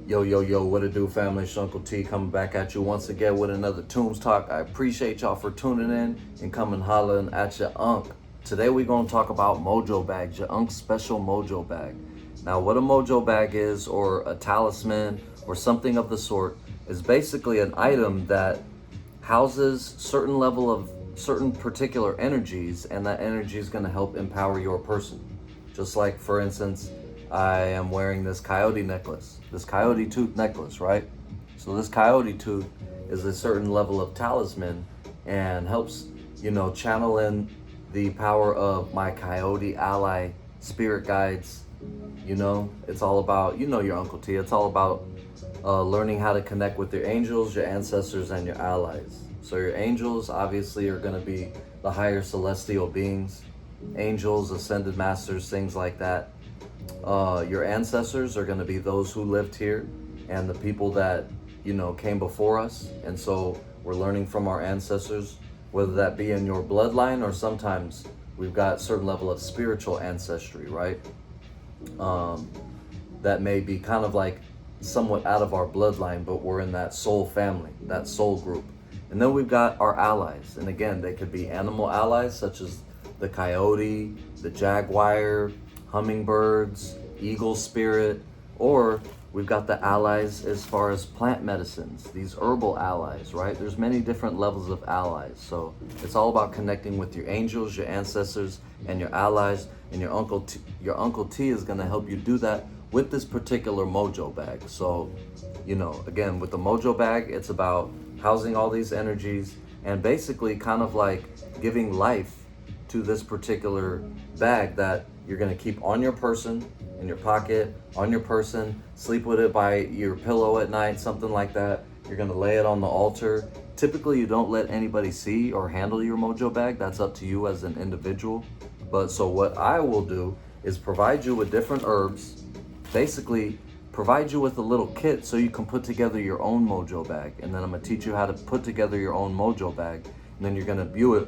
Yo, yo, yo, what it do, family? It's Uncle T coming back at you once again with another Toombs Talk. I appreciate y'all for tuning in and coming hollering at your Unc. Today we're going to talk about Mojo Bags, your Unc's special Mojo Bag. Now, what a Mojo Bag is, or a talisman, or something of the sort, is basically an item that houses certain particular energies, and that energy is going to help empower your person. Just like, for instance, I am wearing this coyote necklace, this coyote tooth necklace, right? So this coyote tooth is a certain level of talisman and helps, channel in the power of my coyote ally spirit guides. It's all about, your Uncle T, it's all about learning how to connect with your angels, your ancestors, and your allies. So your angels obviously are going to be the higher celestial beings, angels, ascended masters, things like that. Your ancestors are going to be those who lived here and the people that, came before us. And so we're learning from our ancestors, whether that be in your bloodline or sometimes we've got certain level of spiritual ancestry, right? That may be kind of like somewhat out of our bloodline, but we're in that soul family, that soul group. And then we've got our allies. And again, they could be animal allies such as the coyote, the jaguar, hummingbirds, eagle spirit, or we've got the allies as far as plant medicines, these herbal allies, right? There's many different levels of allies. So it's all about connecting with your angels, your ancestors, and your allies. And your Uncle T is going to help you do that with this particular Mojo Bag. So, again, with the Mojo Bag, it's about housing all these energies and basically kind of like giving life to this particular bag that you're going to keep on your person, in your pocket, on your person, sleep with it by your pillow at night, something like that. You're going to lay it on the altar. Typically, you don't let anybody see or handle your Mojo Bag. That's up to you as an individual. But so what I will do is provide you with different herbs, basically provide you with a little kit so you can put together your own Mojo Bag. And then I'm going to teach you how to put together your own Mojo Bag. And then you're going to view it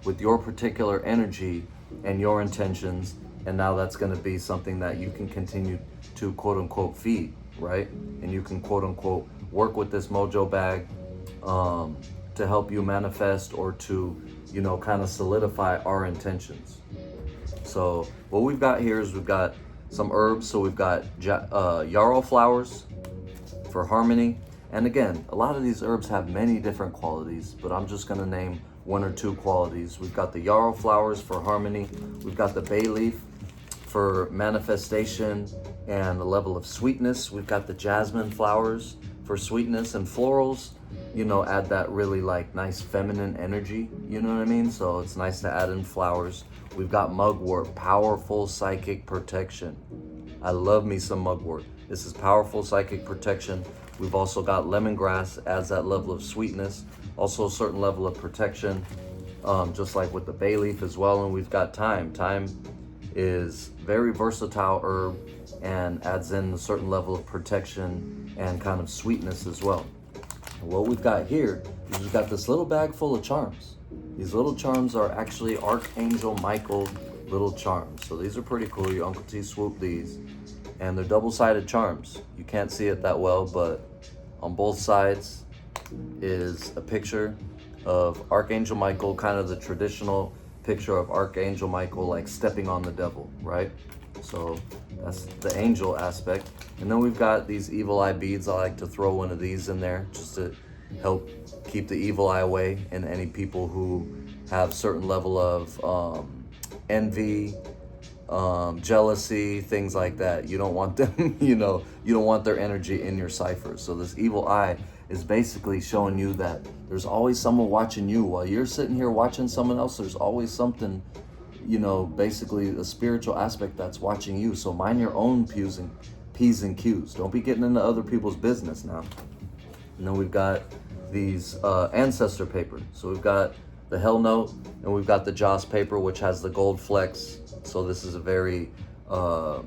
with your particular energy and your intentions. And now that's going to be something that you can continue to quote unquote feed, right? And you can quote unquote work with this Mojo Bag to help you manifest or to, kind of solidify our intentions. So what we've got here is we've got some herbs. So we've got yarrow flowers for harmony. And again, a lot of these herbs have many different qualities, but I'm just going to name one or two qualities. We've got the yarrow flowers for harmony. We've got the bay leaf for manifestation and a level of sweetness. We've got the jasmine flowers for sweetness and florals, add that really like nice feminine energy, you know what I mean? So it's nice to add in flowers. We've got mugwort, powerful psychic protection. I love me some mugwort. This is powerful psychic protection. We've also got lemongrass, adds that level of sweetness, also a certain level of protection, just like with the bay leaf as well. And we've got thyme. Thyme is very versatile herb and adds in a certain level of protection and kind of sweetness as well. And what we've got here is we've got this little bag full of charms. These little charms are actually Archangel Michael little charms. So these are pretty cool. Your Uncle T swooped these. And they're double-sided charms. You can't see it that well, but on both sides is a picture of Archangel Michael, kind of the traditional picture of Archangel Michael like stepping on the devil, right? So that's the angel aspect. And then we've got these evil eye beads. I like to throw one of these in there just to help keep the evil eye away, and any people who have certain level of envy, jealousy, things like that. You don't want them, you don't want their energy in your cipher. So this evil eye is basically showing you that there's always someone watching you. While you're sitting here watching someone else, there's always something, basically a spiritual aspect that's watching you. So mind your own P's and Q's. Don't be getting into other people's business now. And then we've got these ancestor paper. So we've got the Hell Note, and we've got the Joss paper, which has the gold flecks. So this is a very, the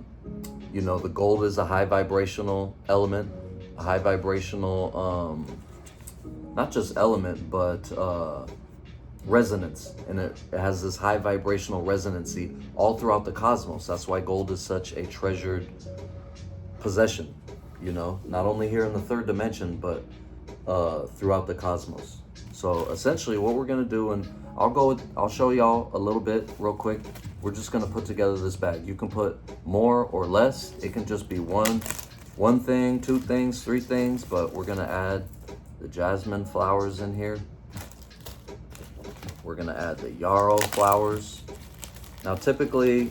gold is a high vibrational element, a high vibrational, not just element, but resonance. And it has this high vibrational resonancy all throughout the cosmos. That's why gold is such a treasured possession. you know, not only here in the third dimension, but throughout the cosmos. So essentially what we're gonna do, and I'll show y'all a little bit real quick. We're just gonna put together this bag. You can put more or less. It can just be one thing, two things, three things, but we're gonna add the jasmine flowers in here. We're gonna add the yarrow flowers. Now typically,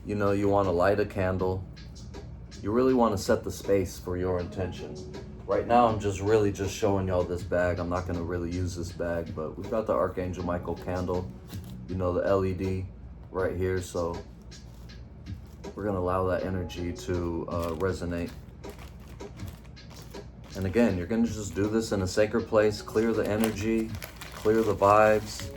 you know, you wanna light a candle. You really wanna set the space for your intention. Right now, I'm just showing y'all this bag. I'm not gonna really use this bag, but we've got the Archangel Michael candle, you know, the LED right here. So we're gonna allow that energy to resonate. And again, you're gonna just do this in a sacred place, clear the energy, clear the vibes.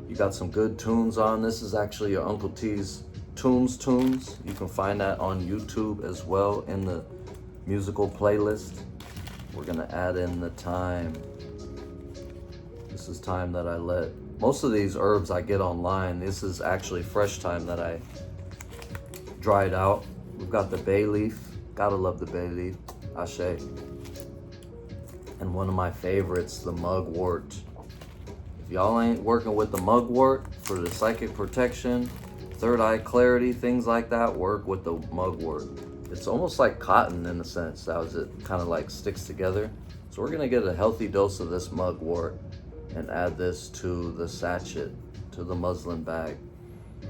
You got some good tunes on. This is actually your Uncle T's Toombs. You can find that on YouTube as well in the musical playlist. We're gonna add in the thyme. This is thyme that I let. Most of these herbs I get online. This is actually fresh thyme that I dried out. We've got the bay leaf. Gotta love the bay leaf. Ashe. And one of my favorites, the mugwort. If y'all ain't working with the mugwort for the psychic protection, third eye clarity, things like that, work with the mugwort. It's almost like cotton in a sense, as it kind of like sticks together. So we're gonna get a healthy dose of this mugwort and add this to the sachet, to the muslin bag.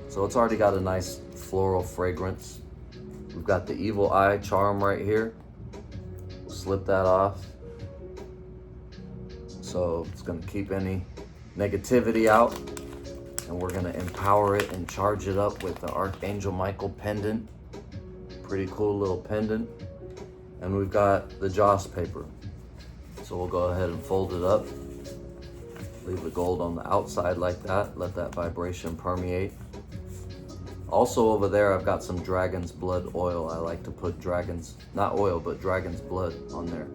So it's already got a nice floral fragrance. We've got the evil eye charm right here. We'll slip that off. So it's gonna keep any negativity out, and we're gonna empower it and charge it up with the Archangel Michael pendant. Pretty cool little pendant. And we've got the joss paper. So we'll go ahead and fold it up. Leave the gold on the outside like that. Let that vibration permeate. Also over there, I've got some dragon's blood oil. I like to put not oil, but dragon's blood on there.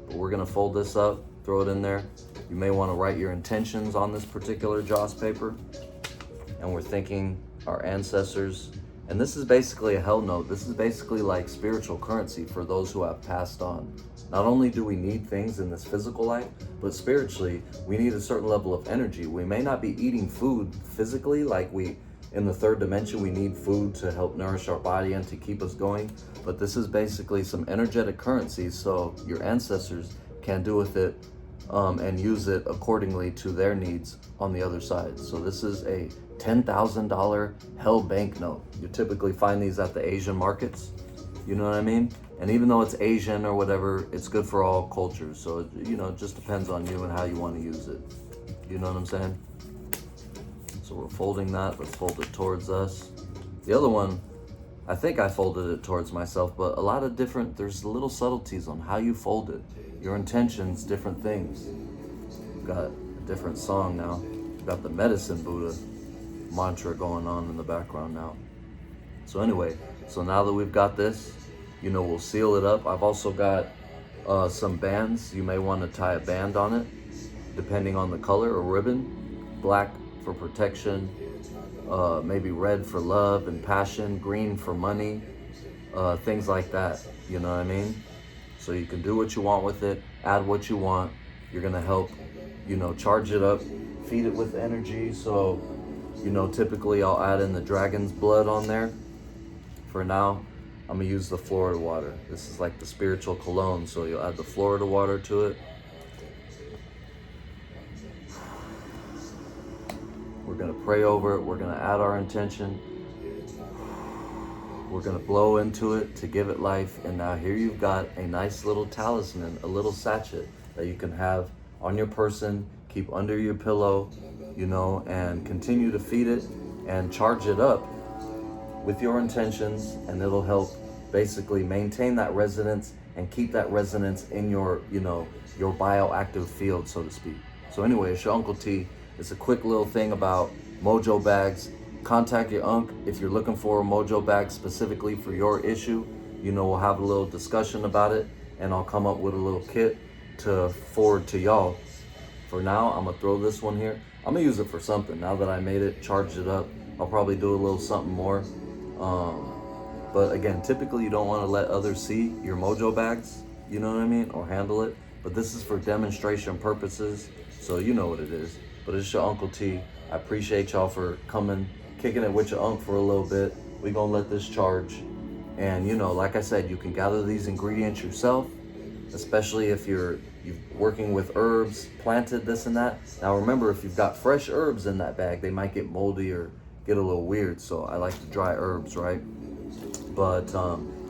But we're gonna fold this up, throw it in there. You may wanna write your intentions on this particular joss paper. And we're thanking our ancestors. And this is basically a hell note. This is basically like spiritual currency for those who have passed on. Not only do we need things in this physical life, but spiritually, we need a certain level of energy. We may not be eating food physically, like in the third dimension, we need food to help nourish our body and to keep us going. But this is basically some energetic currency, so your ancestors can do with it and use it accordingly to their needs on the other side. So this is a $10,000 hell banknote. You typically find these at the Asian markets, you know what I mean? And even though it's Asian or whatever, it's good for all cultures. So, you know, it just depends on you and how you want to use it. You know what I'm saying? So we're folding that. Let's fold it towards us. The other one, I think I folded it towards myself, but a lot of there's little subtleties on how you fold it. Your intentions, different things. We've got a different song now. We've got the Medicine Buddha mantra going on in the background now. So anyway, so now that we've got this, you know, we'll seal it up. I've also got some bands. You may want to tie a band on it, depending on the color, or ribbon. Black for protection, maybe red for love and passion, green for money, things like that, you know what I mean? So you can do what you want with it, add what you want. You're gonna help, you know, charge it up, feed it with energy. So, you know, typically I'll add in the dragon's blood on there. For now, I'm gonna use the Florida water. This is like the spiritual cologne, so you'll add the Florida water to it. We're gonna pray over it. We're gonna add our intention. We're gonna blow into it to give it life. And now here you've got a nice little talisman, a little sachet that you can have on your person, keep under your pillow, you know, and continue to feed it and charge it up with your intentions, and it'll help basically maintain that resonance and keep that resonance in your, you know, your bioactive field, so to speak. So anyway, it's your Uncle T. It's a quick little thing about Mojo Bags. Contact your Unc if you're looking for a Mojo Bag specifically for your issue. You know, we'll have a little discussion about it, and I'll come up with a little kit to forward to y'all. For now, I'm gonna throw this one here. I'm gonna use it for something. Now that I made it, charged it up, I'll probably do a little something more. But again, typically you don't want to let others see your Mojo Bags, you know what I mean, or handle it. But this is for demonstration purposes, so you know what it is. But it's your Uncle T. I appreciate y'all for coming, kicking it with your Unc for a little bit. We gonna let this charge. And you know, like I said, you can gather these ingredients yourself, especially if you're working with herbs, planted this and that. Now remember, if you've got fresh herbs in that bag, they might get moldy or get a little weird. So I like to dry herbs, right? But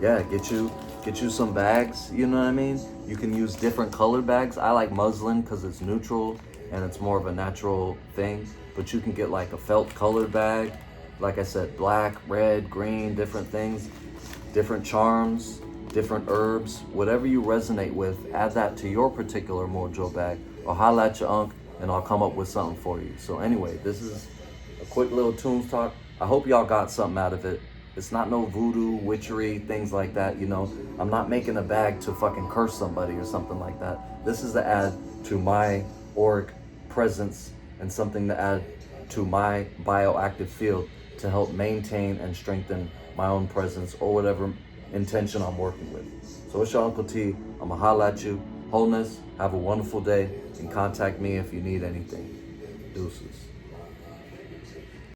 yeah, get you some bags, you know what I mean? You can use different colored bags. I like muslin because it's neutral and it's more of a natural thing. But you can get like a felt colored bag. Like I said, black, red, green, different things, different charms, different herbs, whatever you resonate with, add that to your particular Mojo bag, or holla at your Unc and I'll come up with something for you. So anyway, this is a quick little Toombs talk. I hope y'all got something out of it. It's not no voodoo, witchery, things like that, you know. I'm not making a bag to fucking curse somebody or something like that. This is to add to my auric presence and something to add to my bioactive field to help maintain and strengthen my own presence or whatever intention I'm working with. So it's your Uncle T. I'ma holla at you. Wholeness, have a wonderful day, and contact me if you need anything. Deuces.